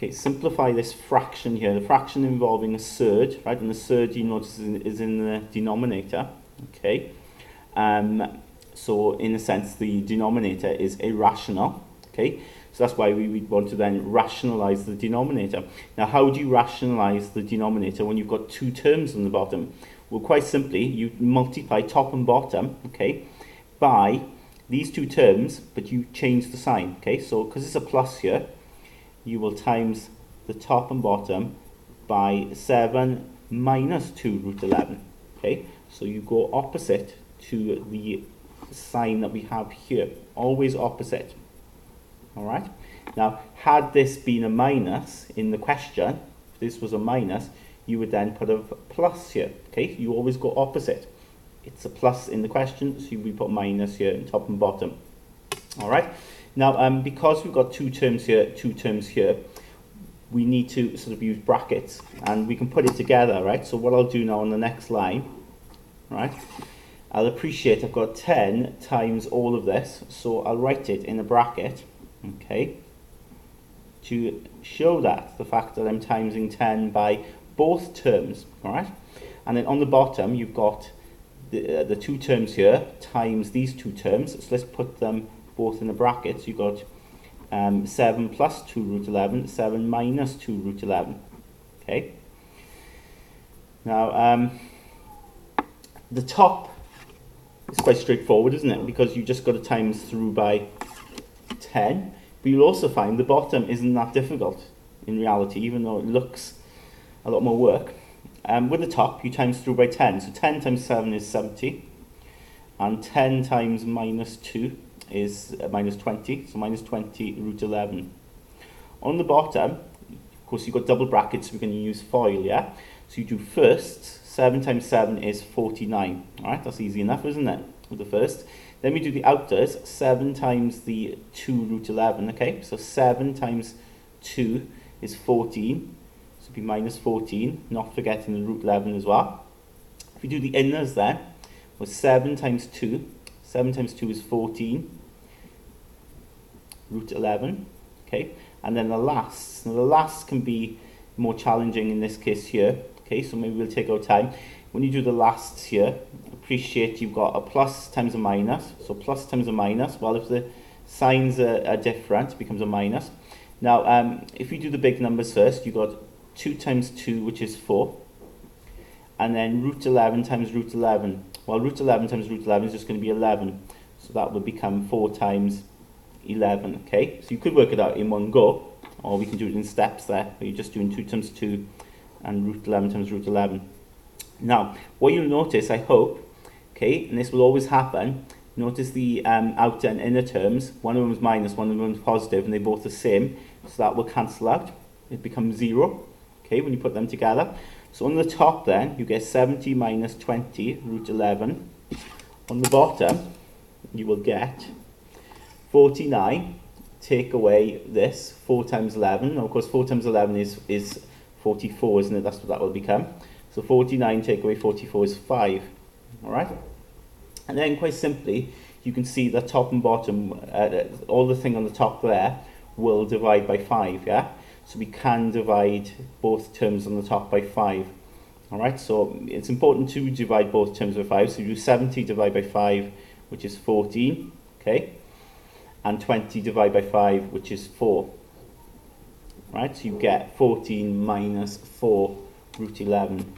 Okay, simplify this fraction here. The fraction involving a surd, right? And the surd, you notice, is in the denominator. Okay. So in a sense, the denominator is irrational. Okay. So that's why we would want to then rationalize the denominator. Now, how do you rationalize the denominator when you've got two terms on the bottom? Well, quite simply, you multiply top and bottom, okay, by these two terms, but you change the sign, okay? So, because it's a plus here, you will times the top and bottom by 7 minus 2 root 11, okay? So you go opposite to the sign that we have here, always opposite. All right. Now, had this been a minus in the question, if this was a minus, you would then put a plus here. Okay, you always go opposite. It's a plus in the question, so we put minus here in top and bottom. All right. Now, because we've got two terms here, we need to sort of use brackets, and we can put it together, right? So what I'll do now on the next line, right? I'll appreciate I've got 10 times all of this, so I'll write it in a bracket. Okay, to show that, the fact that I'm timesing 10 by both terms, all right? And then on the bottom, you've got the two terms here times these two terms. So let's put them both in a bracket. So you've got 7 plus 2 root 11, 7 minus 2 root 11, okay? Now, the top is quite straightforward, isn't it? Because you just got to times through by 10, but you'll also find the bottom isn't that difficult in reality, even though it looks a lot more work. With the top, you times through by 10, so 10 times 7 is 70, and 10 times minus 2 is minus 20, so minus 20 root 11. On the bottom, of course, you've got double brackets, so we're going to use FOIL, yeah? So you do first, 7 times 7 is 49, all right? That's easy enough, isn't it, with the first? Then we do the outers, 7 times the 2 root 11, okay? So 7 times 2 is 14, so it'll be minus 14, not forgetting the root 11 as well. If we do the inners then, well, 7 times 2 is 14, root 11, okay? And then the last, now the last can be more challenging in this case here, okay? So maybe we'll take our time. When you do the lasts here, appreciate you've got a plus times a minus. So plus times a minus. Well, if the signs are different, it becomes a minus. Now, if we do the big numbers first, you've got 2 times 2, which is 4. And then root 11 times root 11. Well, root 11 times root 11 is just going to be 11. So that would become 4 times 11, okay? So you could work it out in one go, or we can do it in steps there, where you're just doing 2 times 2 and root 11 times root 11. Now, what you'll notice, I hope, okay, and this will always happen, notice the outer and inner terms, one of them is minus, one of them is positive, and they're both the same, so that will cancel out. It becomes 0, okay, when you put them together. So on the top then, you get 70 minus 20 root 11. On the bottom, you will get 49, take away this, 4 times 11. Now, of course, 4 times 11 is 44, isn't it? That's what that will become. So 49 take away 44 is 5, all right? And then quite simply, you can see the top and bottom, all the thing on the top there will divide by 5, yeah? So we can divide both terms on the top by 5, all right? So it's important to divide both terms by 5. So you do 70 divided by 5, which is 14, okay? And 20 divided by 5, which is 4, right? So you get 14 minus 4 root 11.